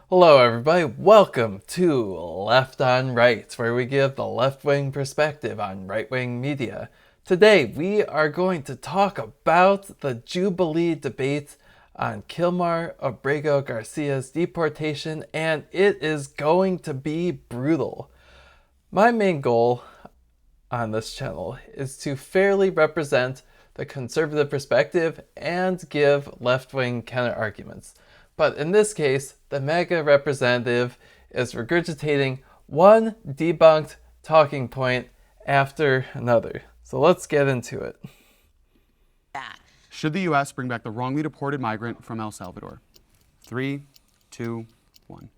Hello everybody, welcome to Left on Right, where we give the left-wing perspective on right-wing media. Today we are going to talk about the Jubilee debate on Kilmar Abrego Garcia's deportation, and it is going to be brutal. My main goal on this channel is to fairly represent the conservative perspective and give left-wing counter-arguments. But in this case, the MAGA representative is regurgitating one debunked talking point after another. So let's get into it. Should the U.S. bring back the wrongly deported migrant from El Salvador? 3, 2, 1.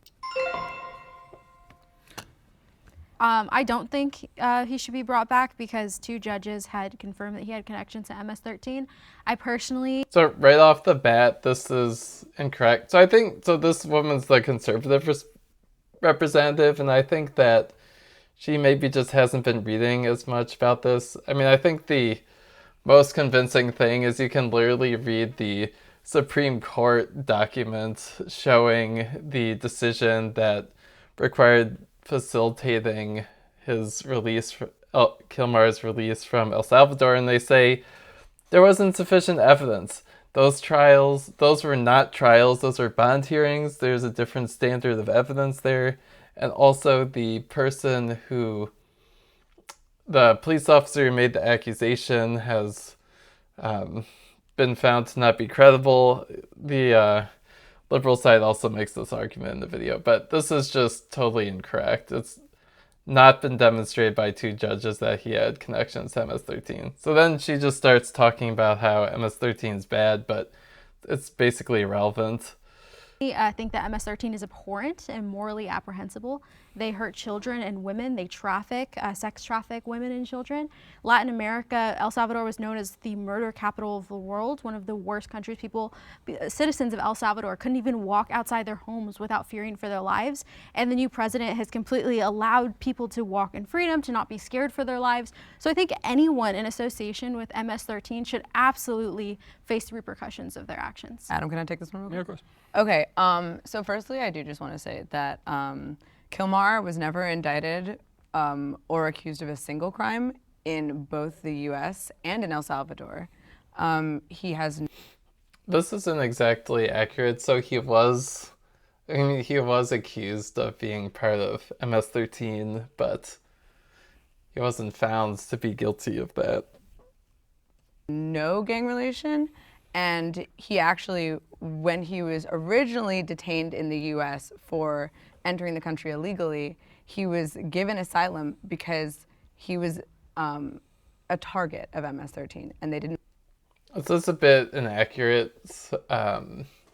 I don't think he should be brought back because two judges had confirmed that he had connections to MS-13. I personally... So right off the bat, this is incorrect. So I think, this woman's the conservative representative, and I think that she maybe just hasn't been reading as much about this. I mean, I think the most convincing thing is you can literally read the Supreme Court document showing the decision that required facilitating his release, Kilmar's release from El Salvador, and they say there wasn't sufficient evidence. Those were not trials, those were bond hearings. There's a different standard of evidence there. And also the police officer who made the accusation has been found to not be credible. The liberal side also makes this argument in the video, but this is just totally incorrect. It's not been demonstrated by two judges that he had connections to MS-13. So then she just starts talking about how MS-13 is bad, but it's basically irrelevant. I think that MS-13 is abhorrent and morally apprehensible. They hurt children and women. They sex traffic women and children. Latin America, El Salvador was known as the murder capital of the world, one of the worst countries. Citizens of El Salvador couldn't even walk outside their homes without fearing for their lives. And the new president has completely allowed people to walk in freedom, to not be scared for their lives. So I think anyone in association with MS-13 should absolutely face the repercussions of their actions. Adam, can I take this one real quick? Yeah, of course. Okay, so firstly, I do just want to say that Kilmar was never indicted or accused of a single crime in both the U.S. and in El Salvador. He has... This isn't exactly accurate. So he was accused of being part of MS-13, but he wasn't found to be guilty of that. No gang relation, and he actually, when he was originally detained in the U.S. for entering the country illegally, he was given asylum because he was a target of MS-13, and they didn't. This is a bit inaccurate.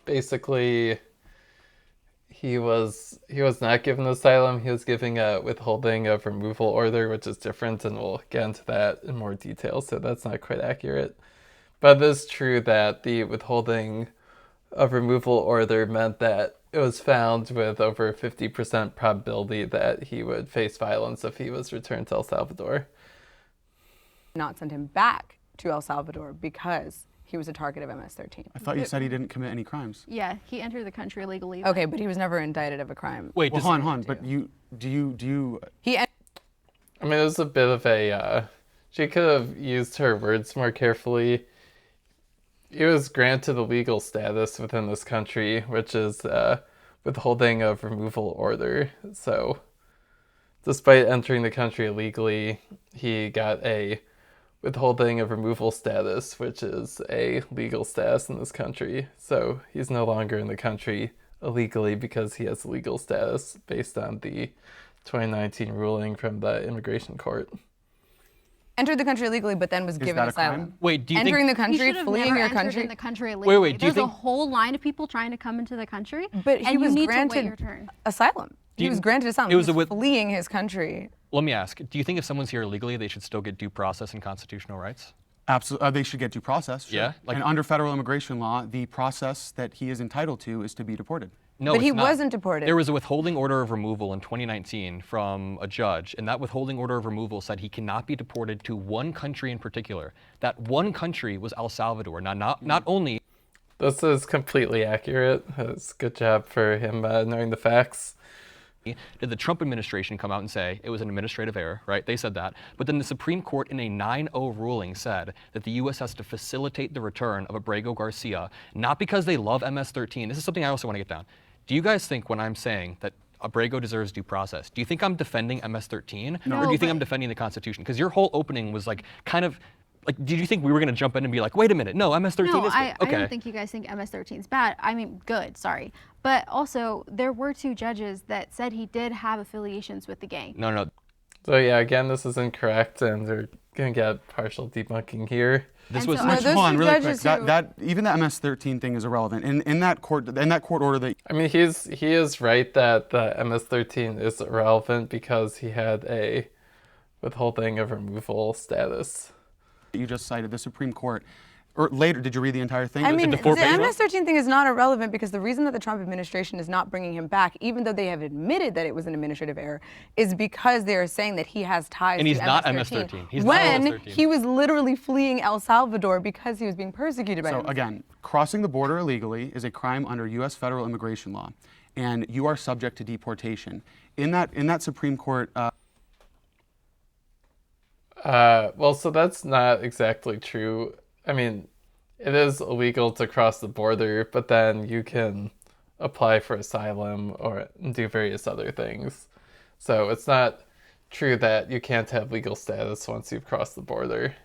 Basically, he was not given asylum. He was giving a withholding of removal order, which is different, and we'll get into that in more detail. So that's not quite accurate. But it is true that the withholding of removal order meant that it was found with over 50% probability that he would face violence if he was returned to El Salvador. Not send him back to El Salvador because he was a target of MS-13. I thought you said he didn't commit any crimes. Yeah, he entered the country illegally. Okay, but he was never indicted of a crime. Wait, well, hold on, but do you... I mean, it was a bit of a, she could have used her words more carefully. He was granted a legal status within this country, which is withholding of removal order. So despite entering the country illegally, he got a withholding of removal status, which is a legal status in this country. So he's no longer in the country illegally because he has legal status based on the 2019 ruling from the immigration court. entered the country illegally, but then was given asylum. Wait, do you entering think... the country, fleeing your country? In the country illegally. Wait, do you There's think... a whole line of people trying to come into the country, but and he was you need granted to wait your turn. asylum. He was granted asylum. It was he was fleeing his country. Let me ask, do you think if someone's here illegally, they should still get due process and constitutional rights? Absolutely, they should get due process. Sure. Yeah? And under federal immigration law, the process that he is entitled to is to be deported. No, but he it's not. wasn't deported. There was a withholding order of removal in 2019 from a judge, and that withholding order of removal said he cannot be deported to one country in particular. That one country was El Salvador. Now, not only... This is completely accurate. It's a good job for him knowing the facts. Did the Trump administration come out and say it was an administrative error, right? They said that. But then the Supreme Court in a 9-0 ruling said that the U.S. has to facilitate the return of Abrego Garcia, not because they love MS-13. This is something I also want to get down. Do you guys think when I'm saying that Abrego deserves due process, do you think I'm defending MS-13? No, or do you think but- I'm defending the Constitution? Because your whole opening was like kind of, like, did you think we were going to jump in and be like, wait a minute, no, MS-13 No, is good? I don't think you guys think MS-13 is bad. I mean, good, sorry. But also, there were 2 judges that said he did have affiliations with the gang. No. So yeah, again, this is incorrect, and we're gonna get partial debunking here. This And was so- No, Which- those Hold on, two really quick. judges That even the MS-13 thing is irrelevant. In that court order that I mean, he is right that the MS-13 is irrelevant because he had a withholding of removal status. you just cited, the Supreme Court, or later, did you read the entire thing? I mean, the the 4-page one? MS-13 thing is not irrelevant because the reason that the Trump administration is not bringing him back, even though they have admitted that it was an administrative error, is because they are saying that he has ties And to he's not MS-13. He's not when MS-13. he was literally fleeing El Salvador because he was being persecuted by So him. again, crossing the border illegally is a crime under U.S. federal immigration law, and you are subject to deportation. In that Supreme Court. Well, so that's not exactly true. I mean, it is illegal to cross the border, but then you can apply for asylum or do various other things. So it's not true that you can't have legal status once you've crossed the border.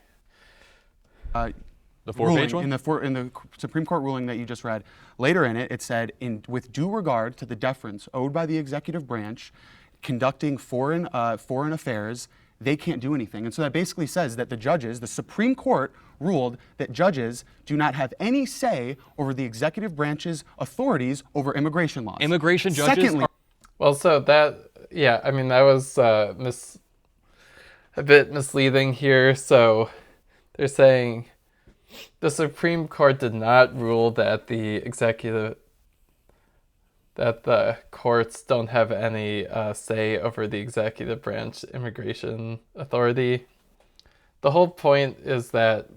The 4-page one? In the Supreme Court ruling that you just read, later in it, it said, with due regard to the deference owed by the executive branch conducting foreign affairs, they can't do anything. And so that basically says that the Supreme Court ruled that judges do not have any say over the executive branch's authorities over immigration laws. Immigration judges Secondly, Well, so that, yeah, I mean, that was a bit misleading here. So they're saying the Supreme Court did not rule that the courts don't have any say over the executive branch immigration authority. The whole point is that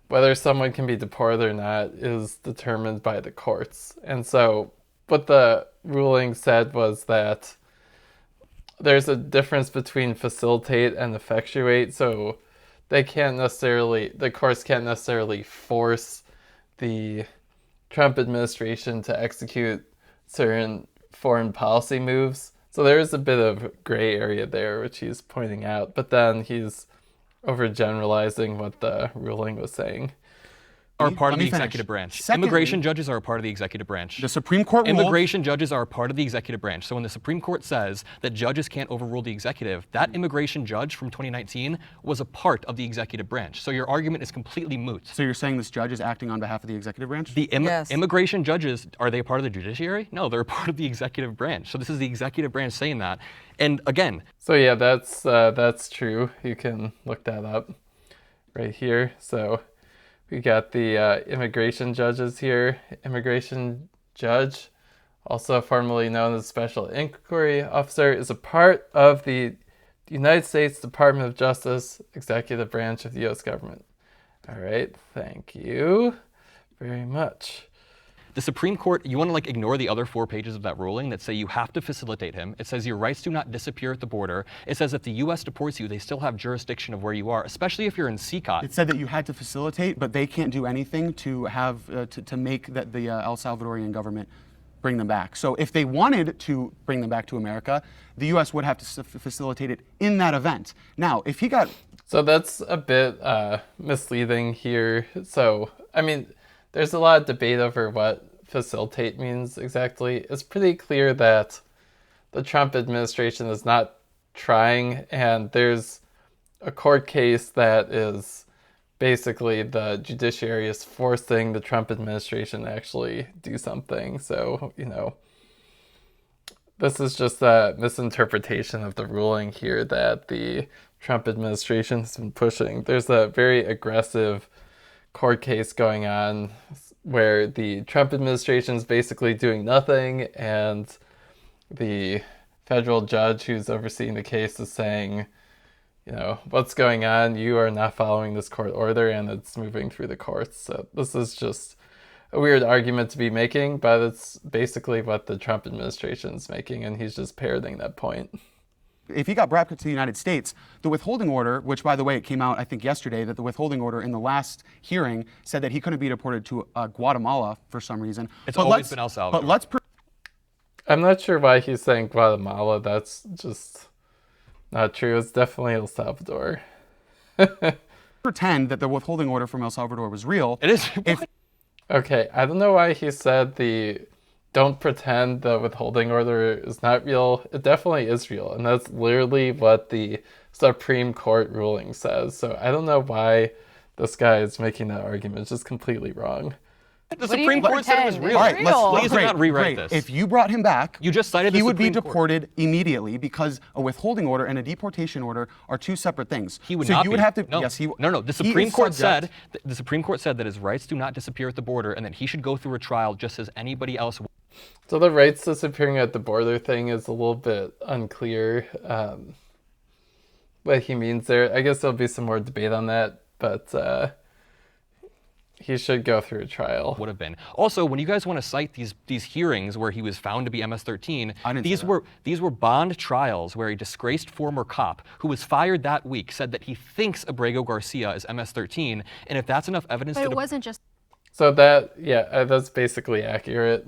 whether someone can be deported or not is determined by the courts. And so what the ruling said was that there's a difference between facilitate and effectuate. So the courts can't necessarily force the Trump administration to execute certain foreign policy moves. So there is a bit of gray area there, which he's pointing out, but then he's overgeneralizing what the ruling was saying. are part of Let the me finish. executive branch. Secondly, Immigration judges are a part of the executive branch. the Supreme Court ruled. Immigration judges are a part of the executive branch. So when the Supreme Court says that judges can't overrule the executive, that immigration judge from 2019 was a part of the executive branch. So your argument is completely moot. So you're saying this judge is acting on behalf of the executive branch? The Yes. immigration judges, are they a part of the judiciary? No, they're a part of the executive branch. So this is the executive branch saying that. And again, So yeah, that's true. You can look that up right here. So we got the immigration judges here. Immigration judge, also formerly known as special inquiry officer, is a part of the United States Department of Justice, executive branch of the U.S. government. All right, thank you very much. the Supreme Court, you want to like ignore the other 4 pages of that ruling that say you have to facilitate him. It says your rights do not disappear at the border. It says if the U.S. deports you, they still have jurisdiction of where you are, especially if you're in CCOT. It said that you had to facilitate, but they can't do anything to have to make that the El Salvadorian government bring them back. So if they wanted to bring them back to America, the U.S. would have to facilitate it in that event. Now, if he got So that's a bit misleading here. So, I mean, there's a lot of debate over what facilitate means exactly. It's pretty clear that the Trump administration is not trying, and there's a court case that is basically the judiciary is forcing the Trump administration to actually do something. So, you know, this is just a misinterpretation of the ruling here that the Trump administration has been pushing. There's a very aggressive court case going on where the Trump administration is basically doing nothing, and the federal judge who's overseeing the case is saying, you know, what's going on? You are not following this court order, and it's moving through the courts. So this is just a weird argument to be making, but it's basically what the Trump administration is making, and he's just parroting that point. If he got brought to the United States, the withholding order, which by the way, it came out I think yesterday that the withholding order in the last hearing said that he couldn't be deported to Guatemala for some reason. It's always been El Salvador. But let's I'm not sure why he's saying Guatemala. That's just not true. It's definitely El Salvador. pretend that the withholding order from El Salvador was real. It is. Okay, I don't know why he said don't pretend the withholding order is not real. It definitely is real, and that's literally what the Supreme Court ruling says. So I don't know why this guy is making that argument. It's just completely wrong. The Supreme Court said it was real. All right, Please do not rewrite this. If you brought him back, You just cited the he would be Supreme Court. deported immediately because a withholding order and a deportation order are two separate things. He would so not you be. would have to. No. Yes, he. No. The he Supreme is Court subject- said the Supreme Court said that his rights do not disappear at the border, and that he should go through a trial just as anybody else. So the rights disappearing at the border thing is a little bit unclear what he means there. I guess there'll be some more debate on that, but he should go through a trial. Would have been. Also, when you guys want to cite these hearings where he was found to be MS-13, I didn't say these that. were bond trials where a disgraced former cop who was fired that week said that he thinks Abrego Garcia is MS-13, and if that's enough evidence But to it wasn't just So that's basically accurate.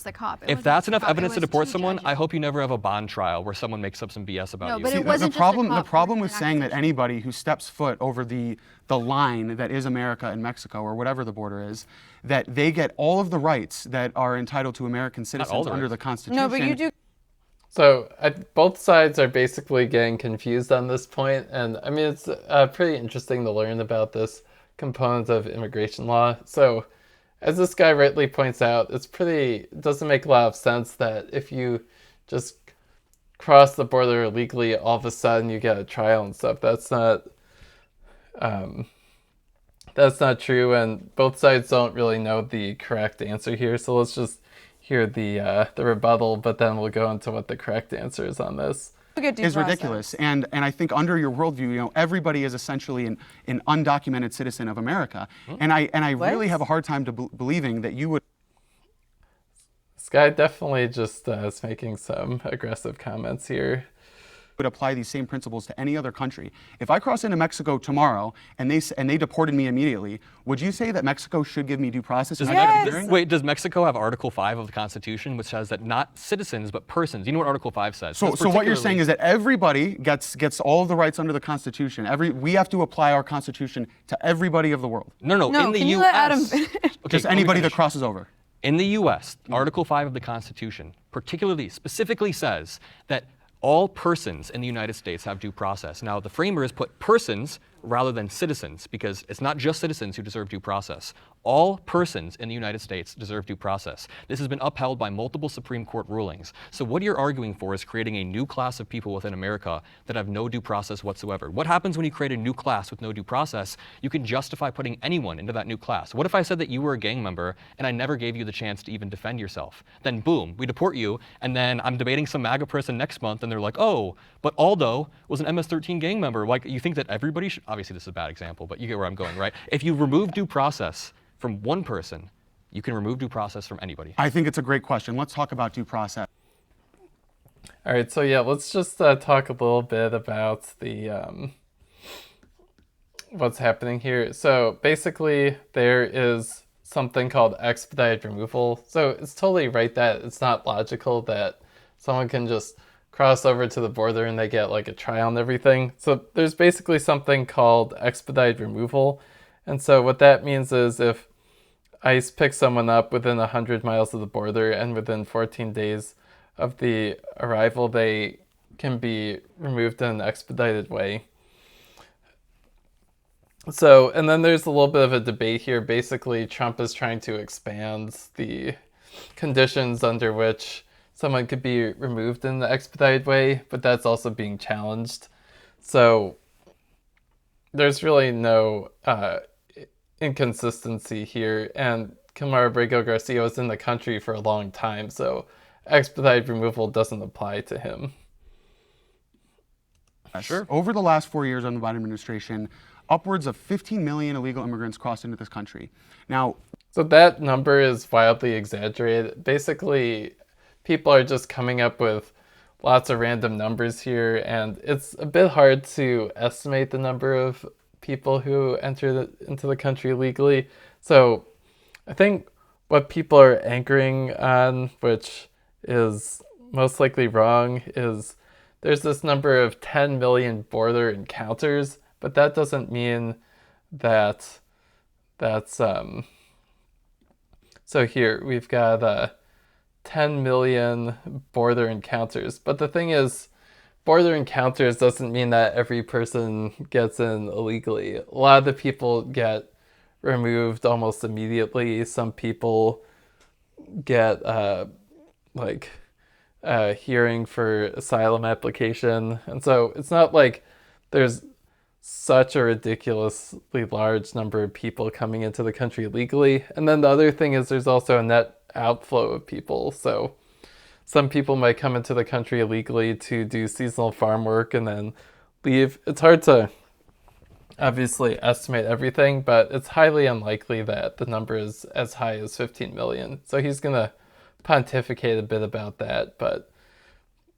the cop. It if wasn't that's just the enough cop, it evidence to was deport two someone, judges. I hope you never have a bond trial where someone makes up some BS about No, you. but it See, wasn't the just a problem. The cop problem with with an saying that accusation. anybody who steps foot over the line that is America and Mexico or whatever the border is, that they get all of the rights that are entitled to American all citizens the under rights. the Constitution. No, but you do. So both sides are basically getting confused on this point, and I mean it's pretty interesting to learn about this component of immigration law. So, as this guy rightly points out, it doesn't make a lot of sense that if you just cross the border illegally, all of a sudden you get a trial and stuff. That's not true, and both sides don't really know the correct answer here. So let's just hear the rebuttal, but then we'll go into what the correct answer is on this. Get due is process. ridiculous. And I think under your worldview, everybody is essentially an undocumented citizen of America. And I really have a hard time believing that you would. This guy definitely just is making some aggressive comments here. Would apply these same principles to any other country. If I cross into Mexico tomorrow and they deported me immediately, would you say that Mexico should give me due process? And I get a hearing? Wait, does Mexico have Article 5 of the Constitution, which says that not citizens, but persons? You know what Article 5 says? So what you're saying is that everybody gets all of the rights under the Constitution. We have to apply our Constitution to everybody of the world. No, No, in the can U.S. you let Adam finish? Okay, Just let me anybody that finish. crosses over. In the U.S., Article 5 of the Constitution specifically says that all persons in the United States have due process. Now, the framers put persons rather than citizens because it's not just citizens who deserve due process. All persons in the United States deserve due process. This has been upheld by multiple Supreme Court rulings. So what you're arguing for is creating a new class of people within America that have no due process whatsoever. What happens when you create a new class with no due process? You can justify putting anyone into that new class. What if I said that you were a gang member and I never gave you the chance to even defend yourself? Then boom, we deport you, and then I'm debating some MAGA person next month and they're like, oh, but Aldo was an MS-13 gang member. Like, you think that everybody should, obviously this is a bad example, but you get where I'm going, right? If you remove due process from one person, you can remove due process from anybody. I think it's a great question. Let's talk about due process. All right, so yeah, let's just talk a little bit about the what's happening here. So basically, there is something called expedited removal. So it's totally right that it's not logical that someone can just cross over to the border and they get like a trial and everything. So there's basically something called expedited removal. And so what that means is if ICE picks someone up within 100 miles of the border and within 14 days of the arrival, they can be removed in an expedited way. So, and then there's a little bit of a debate here. Basically, Trump is trying to expand the conditions under which someone could be removed in the expedited way, but that's also being challenged. So there's really no inconsistency here, and Kilmar Abrego Garcia was in the country for a long time, so expedited removal doesn't apply to him. Sure. Over the last 4 years under the Biden administration, upwards of 15 million illegal immigrants crossed into this country. Now, So that number is wildly exaggerated. Basically, people are just coming up with lots of random numbers here, and it's a bit hard to estimate the number of people who enter into the country legally. So I think what people are anchoring on, which is most likely wrong, is there's this number of 10 million border encounters, but that doesn't mean that that's so here we've got 10 million border encounters. But the thing is, border encounters doesn't mean that every person gets in illegally. A lot of the people get removed almost immediately. Some people get hearing for asylum application. And so it's not like there's such a ridiculously large number of people coming into the country legally. And then the other thing is there's also a net outflow of people. So some people might come into the country illegally to do seasonal farm work and then leave. It's hard to obviously estimate everything, but it's highly unlikely that the number is as high as 15 million. So he's going to pontificate a bit about that, but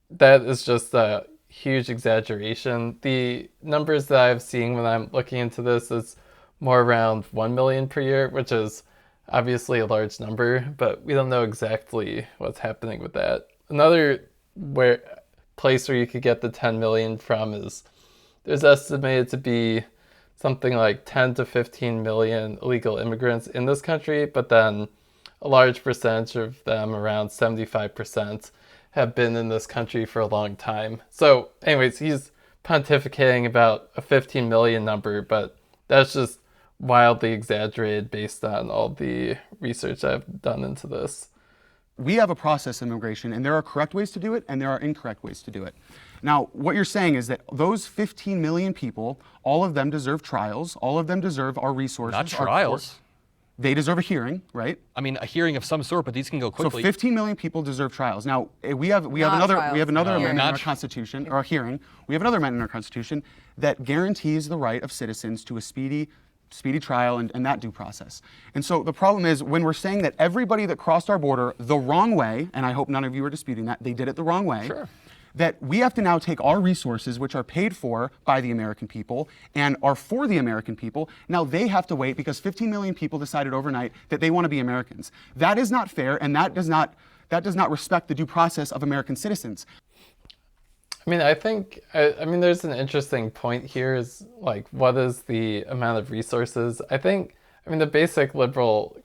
that is just a huge exaggeration. The numbers that I've seen when I'm looking into this is more around 1 million per year, which is obviously a large number, but we don't know exactly what's happening with that. Another place where you could get the 10 million from is there's estimated to be something like 10 to 15 million illegal immigrants in this country, but then a large percentage of them, around 75%, have been in this country for a long time. So anyways, he's pontificating about a 15 million number, but that's just wildly exaggerated based on all the research I've done into this. We have a process of immigration, and there are correct ways to do it, and there are incorrect ways to do it. Now, what you're saying is that those 15 million people, all of them deserve trials, all of them deserve our resources. Not trials. They deserve a hearing, right? I mean, a hearing of some sort, but these can go quickly. So 15 million people deserve trials. Now, we have another amendment in our Constitution, or a hearing. We have another amendment in our Constitution that guarantees the right of citizens to a speedy trial and that due process. And so the problem is when we're saying that everybody that crossed our border the wrong way, and I hope none of you are disputing that, they did it the wrong way. Sure. That we have to now take our resources, which are paid for by the American people and are for the American people, now they have to wait because 15 million people decided overnight that they want to be Americans. That is not fair, and that does not respect the due process of American citizens. I mean, I think, there's an interesting point here is like, what is the amount of resources? The basic liberal,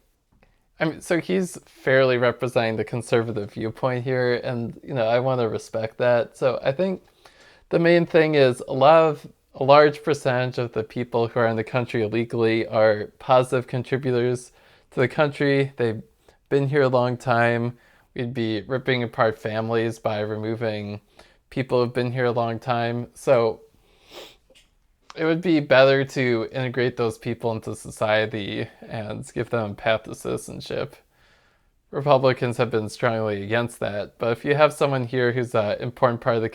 so he's fairly representing the conservative viewpoint here, and, I want to respect that. So I think the main thing is a large percentage of the people who are in the country illegally are positive contributors to the country. They've been here a long time. We'd be ripping apart families by removing people who've been here a long time. So it would be better to integrate those people into society and give them a path to citizenship. Republicans have been strongly against that, but if you have someone here who's an important part of the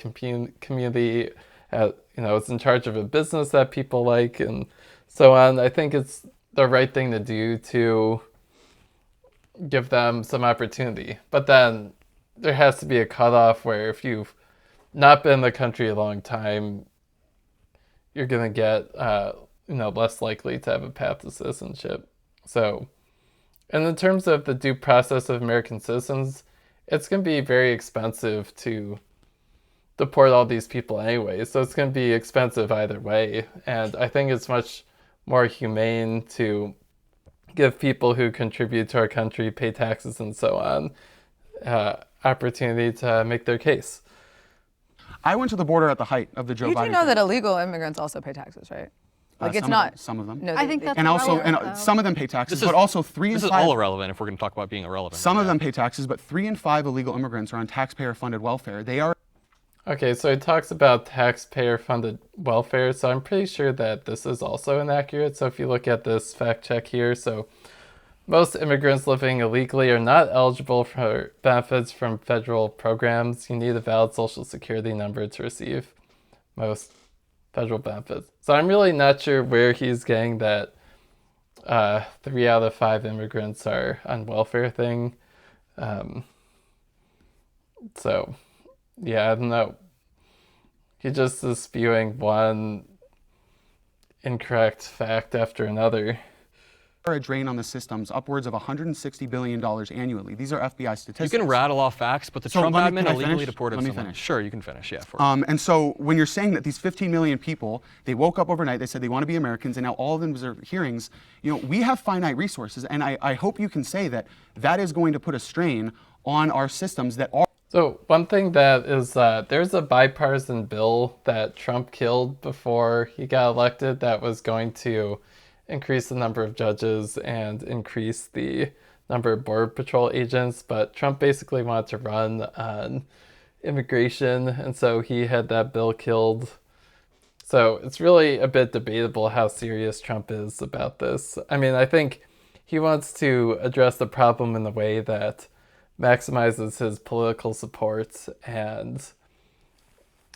community, is in charge of a business that people like and so on, I think it's the right thing to do to give them some opportunity. But then there has to be a cutoff where if you've not been in the country a long time, you're going to get, less likely to have a path to citizenship. So, and in terms of the due process of American citizens, it's going to be very expensive to deport all these people anyway. So it's going to be expensive either way. And I think it's much more humane to give people who contribute to our country, pay taxes and so on, opportunity to make their case. I went to the border at the height of the Joe Biden. You do know that illegal immigrants also pay taxes, right? Like it's not some of them. No, I think that's and also, irrelevant, some of them pay taxes, This is- but also 3 and 5. This is all irrelevant if we're going to talk about being irrelevant. Some of them pay taxes, but 3 and 5 illegal immigrants are on taxpayer-funded welfare. They are. Okay, so it talks about taxpayer-funded welfare, so I'm pretty sure that this is also inaccurate. So if you look at this fact check here, so most immigrants living illegally are not eligible for benefits from federal programs. You need a valid social security number to receive most federal benefits. So I'm really not sure where he's getting that 3 out of 5 immigrants are on welfare thing. So, yeah, I don't know. He just is spewing one incorrect fact after another. A drain on the systems upwards of $160 billion annually. These are FBI You statistics. can rattle off facts, but the So Trump let me- admin can I illegally finish? deported Let me someone. finish. Sure, you can finish. Yeah. And so when you're saying that these 15 million people, they woke up overnight, they said they want to be Americans, and now all of them deserve hearings, we have finite resources, and I hope you can say that that is going to put a strain on our systems that are. So one thing that is, there's a bipartisan bill that Trump killed before he got elected that was going to increase the number of judges and increase the number of Border Patrol agents, but Trump basically wanted to run on immigration, and so he had that bill killed. So it's really a bit debatable how serious Trump is about this. I mean, I think he wants to address the problem in the way that maximizes his political support and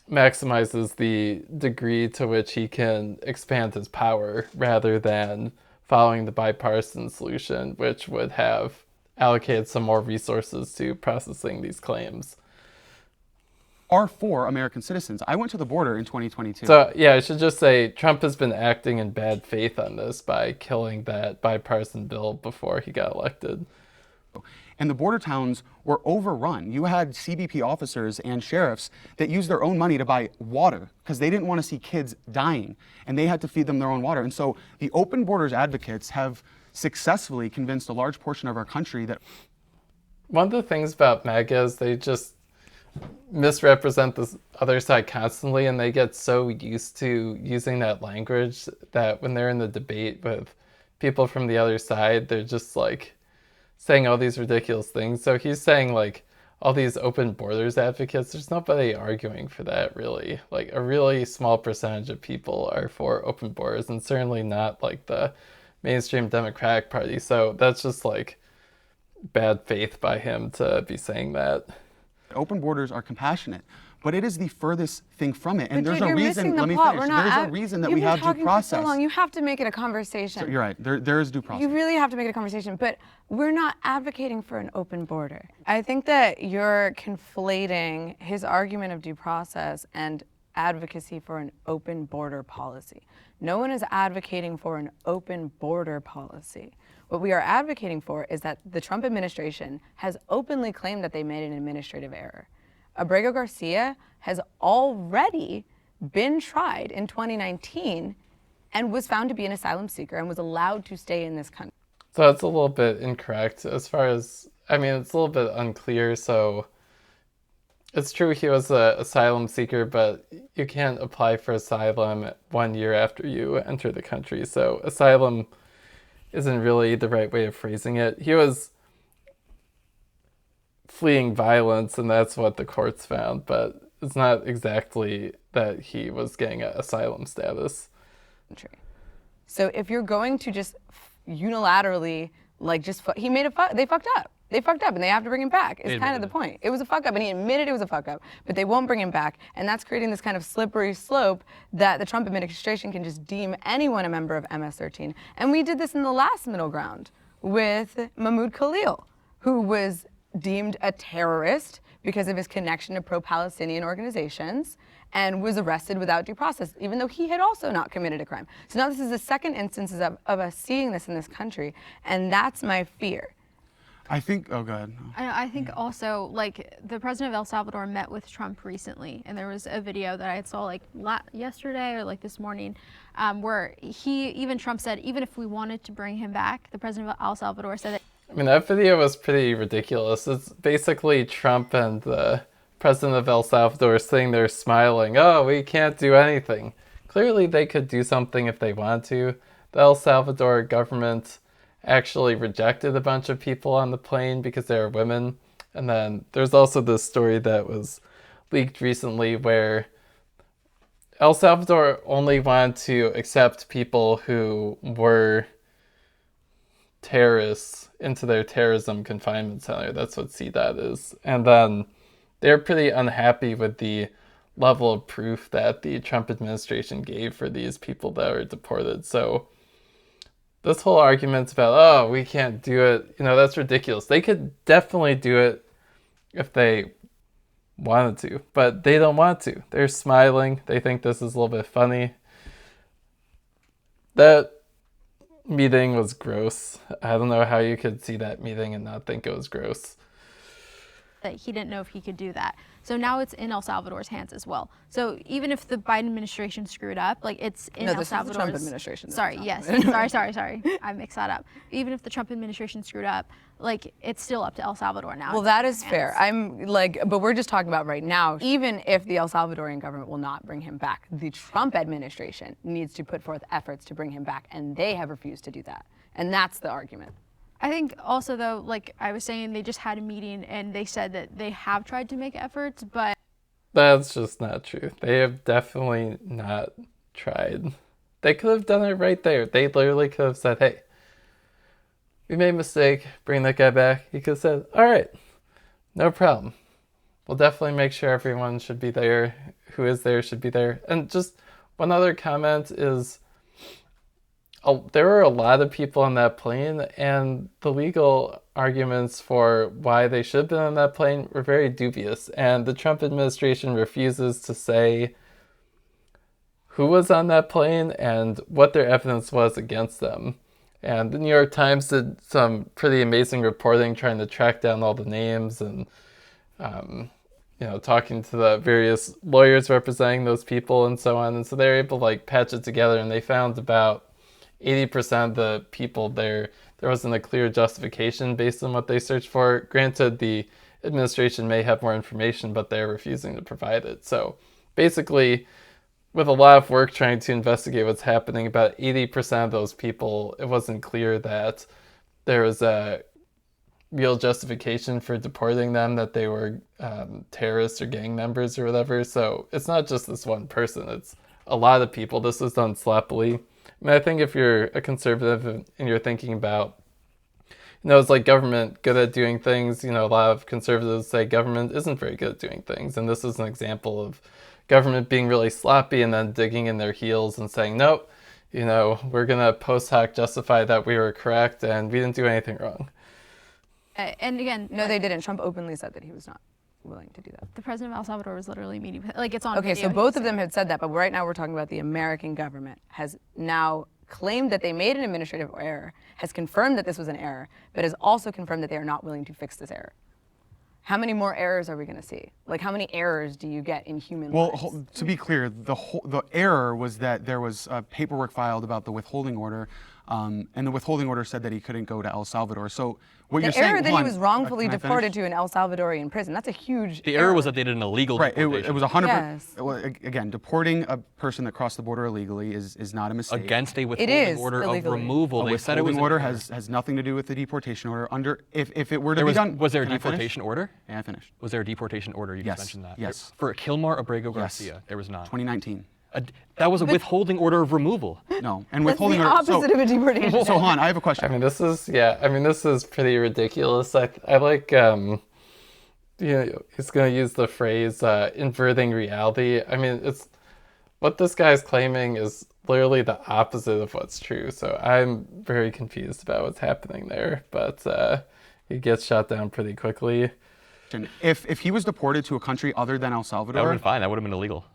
maximizes the degree to which he can expand his power rather than following the bipartisan solution, which would have allocated some more resources to processing these claims. Are for American citizens. I went to the border in 2022. So, yeah, I should just say Trump has been acting in bad faith on this by killing that bipartisan bill before he got elected. And the border towns were overrun. You had CBP officers and sheriffs that used their own money to buy water because they didn't want to see kids dying, and they had to feed them their own water. And so the open borders advocates have successfully convinced a large portion of our country that. One of the things about MAGA is they just misrepresent the other side constantly, and they get so used to using that language that when they're in the debate with people from the other side, they're just like saying all these ridiculous things. So he's saying like all these open borders advocates, there's nobody arguing for that really. Like a really small percentage of people are for open borders, and certainly not like the mainstream Democratic Party. So that's just like bad faith by him to be saying that. Open borders are compassionate, but it is the furthest thing from it. And But there's dude, a you're reason. missing the Let me plot. finish. We're not There's a reason that we have due You've been talking process. for so long. You have to make it a conversation. So you're right. There is due process. You really have to make it a conversation, but we're not advocating for an open border. I think that you're conflating his argument of due process and advocacy for an open border policy. No one is advocating for an open border policy. What we are advocating for is that the Trump administration has openly claimed that they made an administrative error. Abrego Garcia has already been tried in 2019 and was found to be an asylum seeker and was allowed to stay in this country. So it's a little bit incorrect as far as, I mean, it's a little bit unclear. So it's true he was an asylum seeker, but you can't apply for asylum 1 year after you enter the country. So asylum isn't really the right way of phrasing it. He was fleeing violence, and that's what the courts found, but it's not exactly that he was getting asylum status. So if you're going to just unilaterally, like he made they fucked up. They fucked up and they have to bring him back. It's kind of the point. It was a fuck up and he admitted it was a fuck up, but they won't bring him back. And that's creating this kind of slippery slope that the Trump administration can just deem anyone a member of MS-13. And we did this in the last middle ground with Mahmoud Khalil, who was deemed a terrorist because of his connection to pro-Palestinian organizations and was arrested without due process, even though he had also not committed a crime. So now this is the second instance of us seeing this in this country, and that's my fear. I think, oh, go ahead. I think also, like, the president of El Salvador met with Trump recently, and there was a video that I saw, like, yesterday or, like, this morning, where Trump said, even if we wanted to bring him back, the president of El Salvador said that. I mean, that video was pretty ridiculous. It's basically Trump and the president of El Salvador sitting there smiling. Oh, we can't do anything. Clearly, they could do something if they wanted to. The El Salvador government actually rejected a bunch of people on the plane because they were women. And then there's also this story that was leaked recently where El Salvador only wanted to accept people who were terrorists into their terrorism confinement center. That's what CDOT is. And then they're pretty unhappy with the level of proof that the Trump administration gave for these people that were deported. So this whole argument about, oh, we can't do it, that's ridiculous. They could definitely do it if they wanted to, but they don't want to. They're smiling. They think this is a little bit funny. That meeting was gross. I don't know how you could see that meeting and not think it was gross. That he didn't know if he could do that. So now it's in El Salvador's hands as well. So even if the Biden administration screwed up, like it's in El this is the Salvador's. Trump administration. Sorry, yes. Sorry. I mixed that up. Even if the Trump administration screwed up, like it's still up to El Salvador now. Well, that is fair. But we're just talking about right now. Even if the El Salvadorian government will not bring him back, the Trump administration needs to put forth efforts to bring him back, and they have refused to do that. And that's the argument. I think also though, like I was saying, they just had a meeting and they said that they have tried to make efforts, but that's just not true. They have definitely not tried. They could have done it right there. They literally could have said, hey, we made a mistake, bring that guy back. He could have said, all right, no problem. We'll definitely make sure everyone should be there. Who is there should be there. And just one other comment is, there were a lot of people on that plane, and the legal arguments for why they should have been on that plane were very dubious. And the Trump administration refuses to say who was on that plane and what their evidence was against them. And the New York Times did some pretty amazing reporting trying to track down all the names and, talking to the various lawyers representing those people and so on. And so they were able to patch it together, and they found about 80% of the people there wasn't a clear justification based on what they searched for. Granted, the administration may have more information, but they're refusing to provide it. So basically, with a lot of work trying to investigate what's happening, about 80% of those people, it wasn't clear that there was a real justification for deporting them, that they were terrorists or gang members or whatever. So it's not just this one person, it's a lot of people. This was done sloppily. I think if you're a conservative and you're thinking about, is government good at doing things? A lot of conservatives say government isn't very good at doing things. And this is an example of government being really sloppy and then digging in their heels and saying, nope, we're going to post hoc justify that we were correct and we didn't do anything wrong. And again, No, they didn't. Trump openly said that he was not willing to do that. the president of El Salvador was literally meeting with, it's on Okay, video. so both of them had said that, but right now we're talking about the American government has now claimed that they made an administrative error, has confirmed that this was an error, but has also confirmed that they are not willing to fix this error. How many more errors are we going to see? How many errors do you get in human lives? Well, to be clear, the error was that there was paperwork filed about the withholding order, and the withholding order said that he couldn't go to El Salvador. So what you're The saying, error that hold he on, was wrongfully can I deported finish? to an El Salvadorian prison, that's a huge The error was that they did an illegal Right, deportation. it was 100%. Yes. Well, again, deporting a person that crossed the border illegally is not a mistake. against a withholding is order illegally. of removal. A They said it was withholding an order error. has nothing to do with the deportation order. If it were to There be done, was there a can I finish? deportation order? Yeah, I finished. Was there a deportation order? You Yes, just mentioned that. yes. For Kilmar Abrego Yes. Garcia, there was not. 2019. That was a withholding order of remomal. No, and That's withholding the order. opposite of a deportation. So Han, I have a question. This is pretty ridiculous. I like, he's going to use the phrase inverting reality. It's what this guy's claiming is literally the opposite of what's true. So I'm very confused about what's happening there, but he gets shot down pretty quickly. If he was deported to a country other than El That would have Salvador, been fine. That would have been illegal.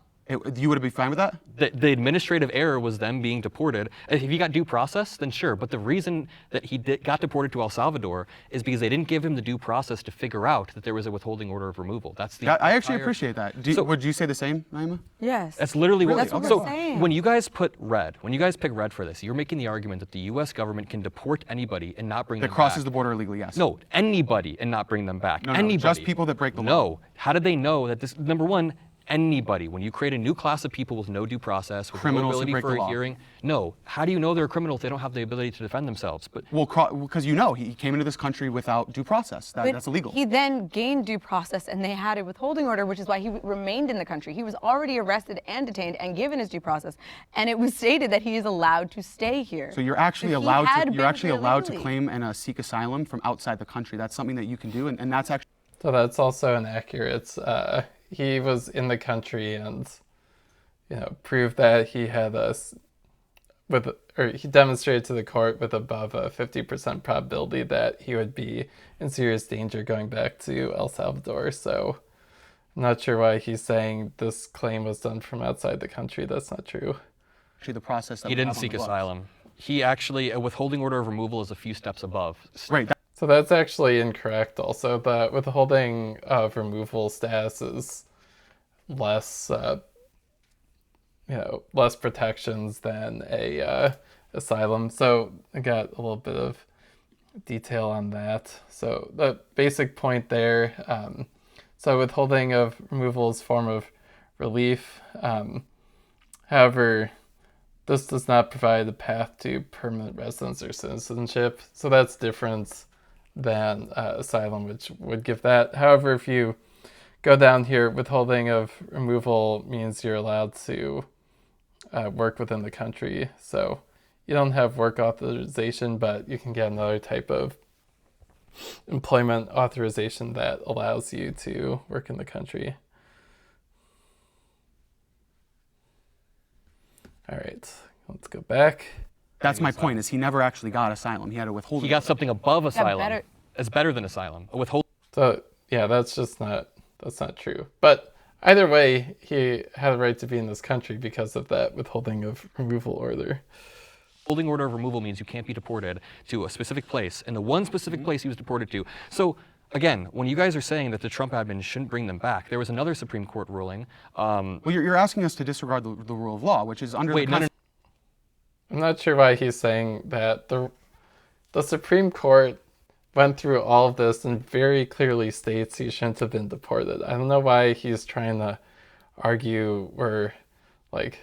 you would be fine with that? The administrative error was them being deported. If he got due process, then sure. But the reason that he got deported to El Salvador is because they didn't give him the due process to figure out that there was a withholding order of removal. That's the. I actually entire- appreciate that. So- Would you say the same, Naima? Yes. That's literally what. That's what so we're saying. when you guys pick red for this, you're making the argument that the U.S. government can deport anybody and not bring That them crosses back. the border illegally, yes. No, anybody and not bring them back. No, Anybody. just people that break the law. No. How did they know that this? Number one, anybody. When you create a new class of people with no due process, with Criminals no who ability break for the a law. hearing, no. How do you know they're a criminal if they don't have the ability to defend themselves? But Well, because he came into this country without due process. But That's illegal. He then gained due process, and they had a withholding order, which is why he remained in the country. He was already arrested and detained and given his due process, and it was stated that he is allowed to stay here. So you're actually But he allowed had to been here allowed to legally. claim and seek asylum from outside the country. That's something that you can do, and that's actually. So that's also inaccurate. He was in the country and, proved that he had he demonstrated to the court with above a 50% probability that he would be in serious danger going back to El Salvador. So I'm not sure why he's saying this claim was done from outside the country. That's not true. Actually, the process that He we didn't have on seek the books. asylum. He actually, a withholding order of removal is a few steps above. Right. So that's actually incorrect also. The withholding of removal status is less, less protections than a asylum. So I got a little bit of detail on that. So the basic point there, so withholding of removal is a form of relief. However, this does not provide a path to permanent residence or citizenship. So that's different than asylum, which would give that. However, if you go down here, withholding of removal means you're allowed to work within the country. So you don't have work authorization, but you can get another type of employment authorization that allows you to work in the country. All right, let's go back. That's my point. Is he never actually got asylum? He had a withholding. He got something above asylum. better- It's better than asylum. A withholding So yeah, that's not true. But either way, he had a right to be in this country because of that withholding of removal order. Holding order of removal means you can't be deported to a specific place, and the one specific place he was deported to. So again, when you guys are saying that the Trump admin shouldn't bring them back, there was another Supreme Court ruling. Well, you're asking us to disregard the rule of law, which is under Wait, the no, no, Constitution. I'm not sure why he's saying that. The Supreme Court went through all of this and very clearly states he shouldn't have been deported. I don't know why he's trying to argue where, like,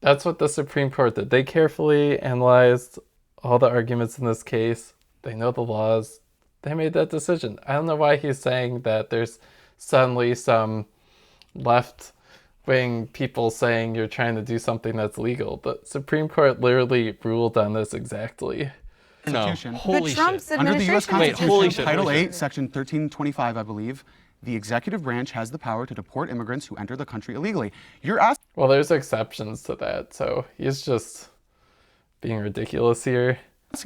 that's what the Supreme Court did. They carefully analyzed all the arguments in this case. They know the laws. They made that decision. I don't know why he's saying that there's suddenly some left-wing people saying you're trying to do something that's legal. The Supreme Court literally ruled on this exactly. no. Constitution. Holy Trump's shit. Under the U.S. administration- Wait, Constitution, holy shit, Title holy 8, shit. Section 1325, I believe, the executive branch has the power to deport immigrants who enter the country illegally. You're asking Well, there's exceptions to that, so he's just being ridiculous here.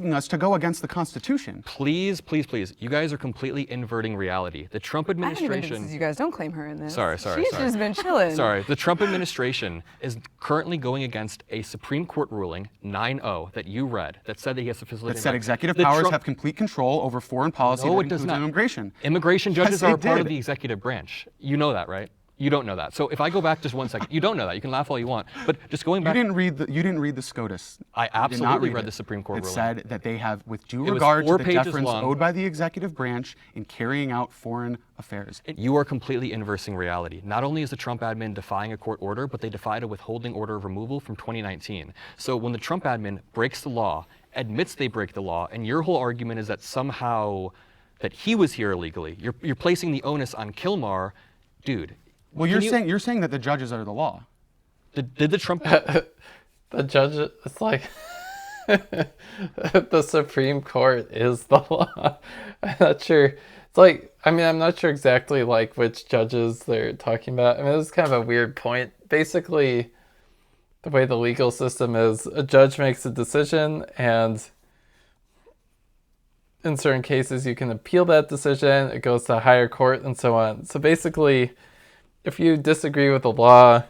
us to go against the Constitution. Please, please, please. You guys are completely inverting reality. The Trump I don't even think this administration. is you guys. Don't claim her in this. Sorry. She's just been chilling. Sorry, the Trump administration is currently going against a Supreme Court ruling, 9-0, that you read, that said that he has to facilitate. That said executive The powers Trump- have complete control over foreign policy No, that it does includes not. immigration. Immigration judges Yes, are a it part of did. the executive branch. You know that, right? You don't know that. So if I go back just 1 second, you don't know that. You can laugh all you want. But just going You back, didn't read the SCOTUS. I You did not absolutely read it. the Supreme Court It ruling. said that they have, with due It was regard to 4 the pages deference long. owed by the executive branch in carrying out foreign affairs. You are completely inversing reality. Not only is the Trump admin defying a court order, but they defied a withholding order of removal from 2019. So when the Trump admin breaks the law, admits they break the law, and your whole argument is that somehow that he was here illegally, you're placing the onus on Kilmar, dude. Well, can you're saying that the judges are the law. Did the Trump The judge, it's like the Supreme Court is the law. I'm not sure. It's like, I mean, I'm not sure exactly like which judges they're talking about. I mean, this is kind of a weird point. Basically, the way the legal system is, a judge makes a decision, and in certain cases, you can appeal that decision. It goes to a higher court and so on. So basically, if you disagree with the law,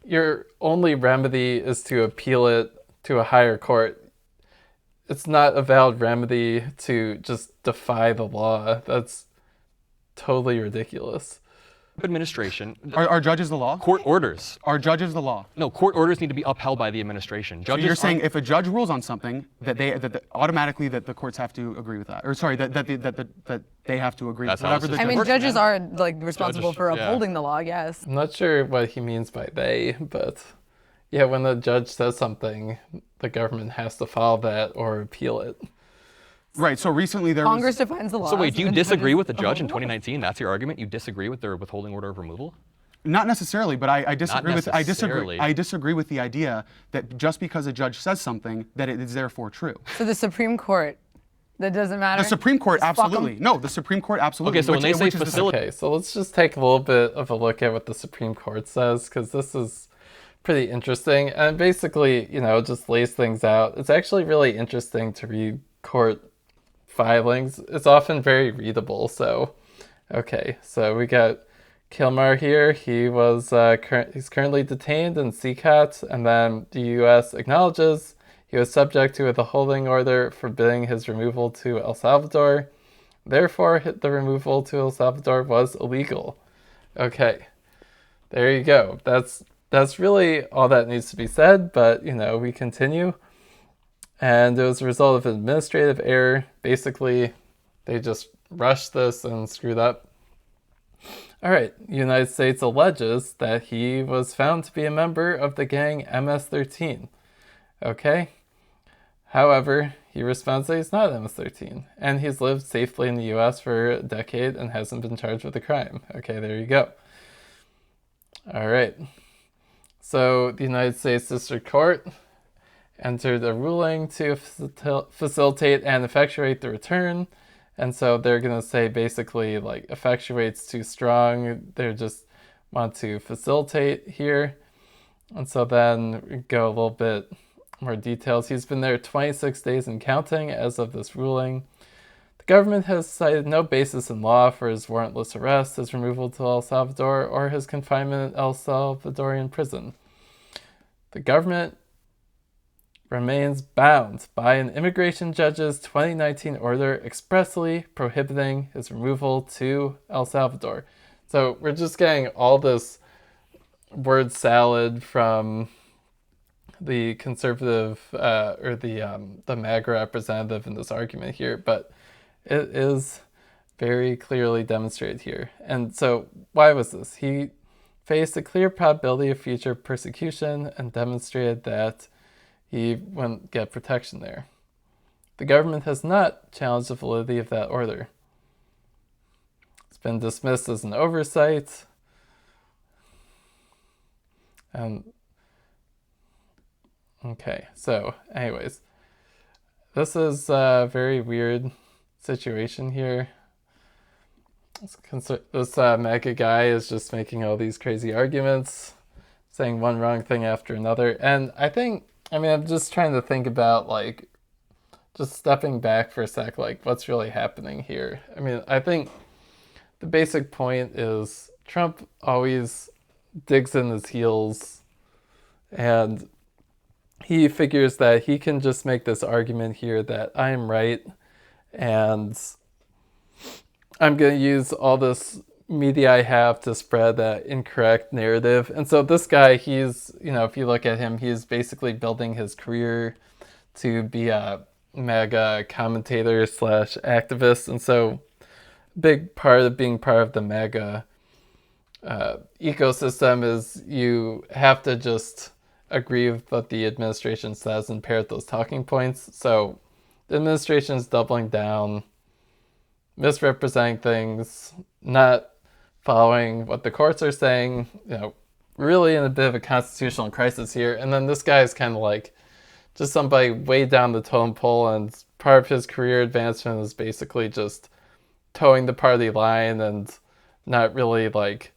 your only remedy is to appeal it to a higher court. It's not a valid remedy to just defy the law. That's totally ridiculous. administration, Are judges the law? court orders. Are judges the law? No, court orders need to be upheld by the administration. So Judges you're saying aren't- if a judge rules on something that automatically that the courts have to agree with that, or sorry, that they have to agree That's with how whatever the the I system mean, works, judges man. are like responsible Judges, for yeah. upholding the law. Yes. I'm not sure what he means by they, but yeah, when the judge says something, the government has to follow that or appeal it. Right. So recently there Congress was. defines the law. So wait, do you disagree with the judge in 2019? That's your argument? You disagree with their withholding order of removal? Not necessarily, but I disagree with necessarily. I disagree with the idea that just because a judge says something that it is therefore true. So the Supreme Court, that doesn't matter. The Supreme Court Just fuck 'em? absolutely. No, the Supreme Court absolutely. Okay, so when they say which is the- facility- Okay, so let's just take a little bit of a look at what the Supreme Court says, because this is pretty interesting, and basically, just lays things out. It's actually really interesting to read court filings. It's often very readable. So, okay, so we got Kilmar here. He was he's currently detained in CCAT, and then the U.S. acknowledges he was subject to a withholding order forbidding his removal to El Salvador. Therefore, the removal to El Salvador was illegal. Okay, there you go. That's really all that needs to be said, but we continue. And it was a result of administrative error. Basically, they just rushed this and screwed up. All right, the United States alleges that he was found to be a member of the gang MS-13. Okay. However, he responds that he's not MS-13, and he's lived safely in the U.S. for a decade and hasn't been charged with a crime. Okay, there you go. All right. So the United States District Court entered a ruling to facilitate and effectuate the return. And so they're going to say basically like effectuate's too strong. They just want to facilitate here. And so then we go a little bit more details. He's been there 26 days and counting as of this ruling. The government has cited no basis in law for his warrantless arrest, his removal to El Salvador, or his confinement in El Salvadorian prison. The government remains bound by an immigration judge's 2019 order expressly prohibiting his removal to El Salvador. So we're just getting all this word salad from the conservative or the MAGA representative in this argument here, but it is very clearly demonstrated here. And so why was this? He faced a clear probability of future persecution and demonstrated that he wouldn't get protection there. The government has not challenged the validity of that order. It's been dismissed as an oversight. Okay, so anyways, this is a very weird situation here. This MAGA guy is just making all these crazy arguments, saying one wrong thing after another. And I'm just trying to think about, like, just stepping back for a sec, like, what's really happening here. I think the basic point is Trump always digs in his heels, and he figures that he can just make this argument here that I'm right, and I'm going to use all this media I have to spread that incorrect narrative. And so this guy, he's, if you look at him, he's basically building his career to be a MAGA commentator / activist. And so a big part of being part of the MAGA ecosystem is you have to just agree with what the administration says and parrot those talking points. So the administration is doubling down, misrepresenting things, not following what the courts are saying, really in a bit of a constitutional crisis here. And then this guy is kind of like just somebody way down the totem pole, and part of his career advancement is basically just towing the party line and not really like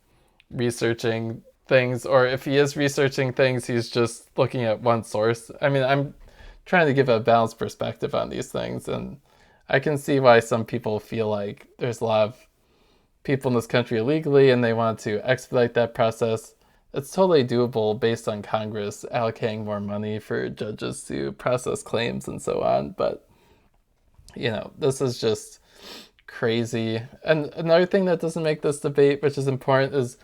researching things, or if he is researching things, he's just looking at one source. I'm trying to give a balanced perspective on these things, and I can see why some people feel like there's a lot of people in this country illegally and they want to expedite that process. It's totally doable based on Congress allocating more money for judges to process claims and so on. But, this is just crazy. And another thing that doesn't make this debate, which is important, is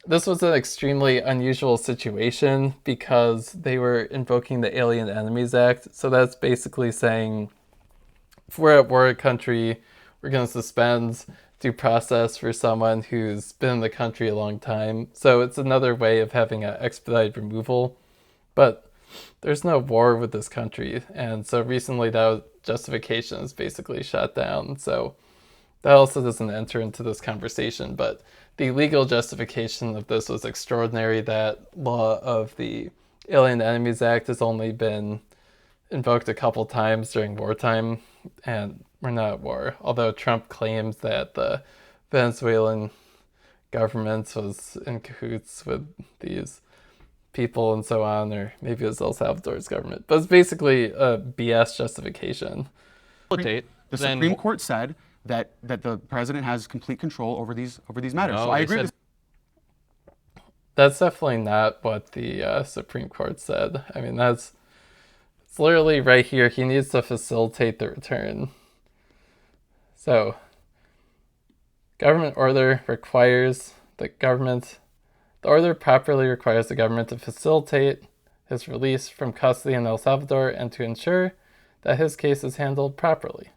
this was an extremely unusual situation because they were invoking the Alien Enemies Act. So that's basically saying, if we're at war in a country, we're going to suspend due process for someone who's been in the country a long time. So it's another way of having an expedited removal. But there's no war with this country. And so recently that justification is basically shot down. So that also doesn't enter into this conversation. But the legal justification of this was extraordinary. That law of the Alien Enemies Act has only been invoked a couple times during wartime, and we're not at war. Although Trump claims that the Venezuelan government was in cahoots with these people and so on, or maybe it was El Salvador's government. But it's basically a BS justification. The Supreme Court said that the president has complete control over these matters. No, so I they agree said- with That's definitely not what the Supreme Court said. I mean, it's literally right here. He needs to facilitate the return. So, government order requires the order properly requires the government to facilitate his release from custody in El Salvador and to ensure that his case is handled properly.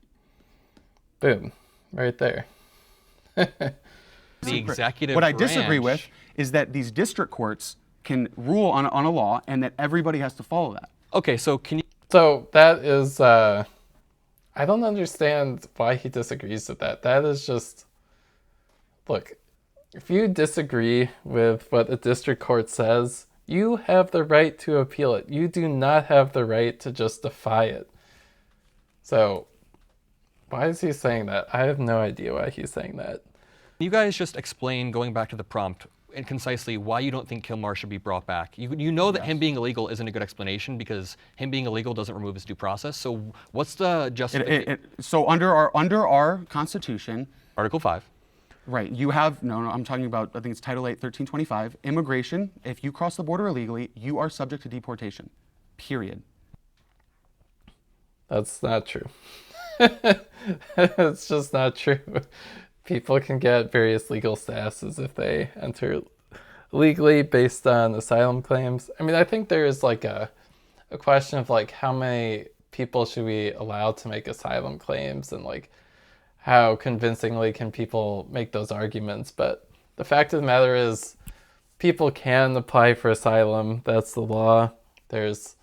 Boom. Right there. The executive What I disagree with branch- is that these district courts can rule on a law and that everybody has to follow that. Okay, so can you So that is, I don't understand why he disagrees with that. That is just, look, if you disagree with what a district court says, you have the right to appeal it. You do not have the right to just defy it. So why is he saying that? I have no idea why he's saying that. you guys just explain, going back to the prompt, and concisely why you don't think Kilmar should be brought back? You know that him being illegal isn't a good explanation because him being illegal doesn't remove his due process. So what's the justification? So under our Constitution, Article 5. right, you have, no, I'm talking about, I think it's Title 8, 1325, immigration. If you cross the border illegally, you are subject to deportation, period. That's not true. It's just not true. People can get various legal statuses if they enter legally based on asylum claims. I mean, I think there is like a question of like how many people should we allow to make asylum claims and like how convincingly can people make those arguments. But the fact of the matter is people can apply for asylum. That's the law. There's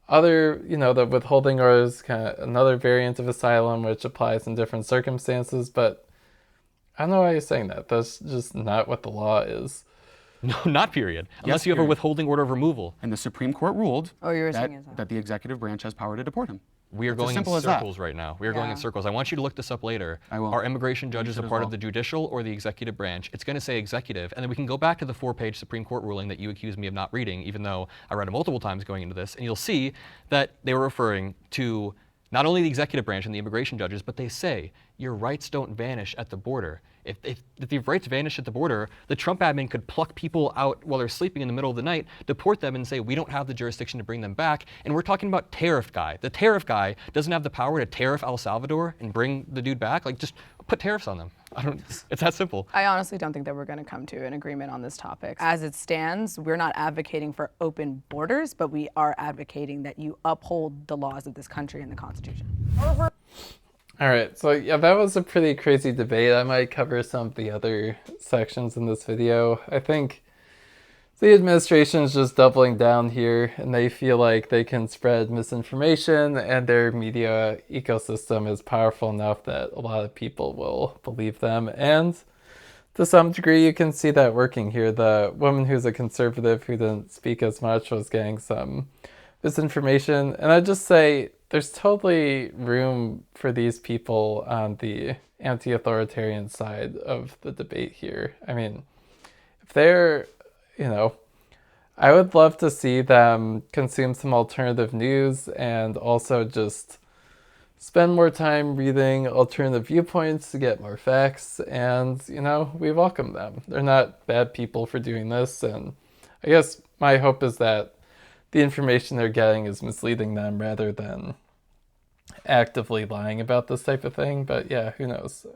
other, the withholding orders, kind of another variant of asylum, which applies in different circumstances. But I don't know why you're saying that. That's just not what the law is. No, not period. Unless you have a period. withholding order of removal. And the Supreme Court ruled Oh, you were that, saying that the executive branch has power to deport him. We are It's as going in simple as that. circles right now. We are going in Yeah. circles. I want you to look this up later. I will. Are immigration judges a should as part well. of the judicial or the executive branch? It's going to say executive, and then we can go back to the 4-page Supreme Court ruling that you accused me of not reading, even though I read it multiple times going into this, and you'll see that they were referring to not only the executive branch and the immigration judges, but they say your rights don't vanish at the border. If the rights vanish at the border, the Trump admin could pluck people out while they're sleeping in the middle of the night, deport them, and say, we don't have the jurisdiction to bring them back. And we're talking about tariff guy. The tariff guy doesn't have the power to tariff El Salvador and bring the dude back. Like, just put tariffs on them. It's that simple. I honestly don't think that we're going to come to an agreement on this topic. As it stands, we're not advocating for open borders, but we are advocating that you uphold the laws of this country and the Constitution. All right, so yeah, that was a pretty crazy debate. I might cover some of the other sections in this video. I think the administration is just doubling down here, and they feel like they can spread misinformation, and their media ecosystem is powerful enough that a lot of people will believe them. And to some degree, you can see that working here. The woman who's a conservative who didn't speak as much was getting some misinformation. And I'd just say there's totally room for these people on the anti-authoritarian side of the debate here. I mean, if they're, I would love to see them consume some alternative news and also just spend more time reading alternative viewpoints to get more facts. And, we welcome them. They're not bad people for doing this. And I guess my hope is that the information they're getting is misleading them rather than actively lying about this type of thing. But yeah, who knows?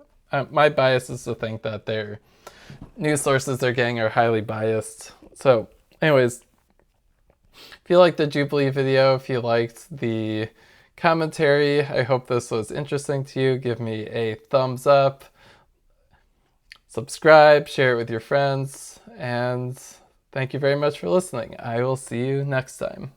My bias is to think that their news sources they're getting are highly biased. So anyways, if you liked the Jubilee video, if you liked the commentary, I hope this was interesting to you. Give me a thumbs up, subscribe, share it with your friends, and thank you very much for listening. I will see you next time.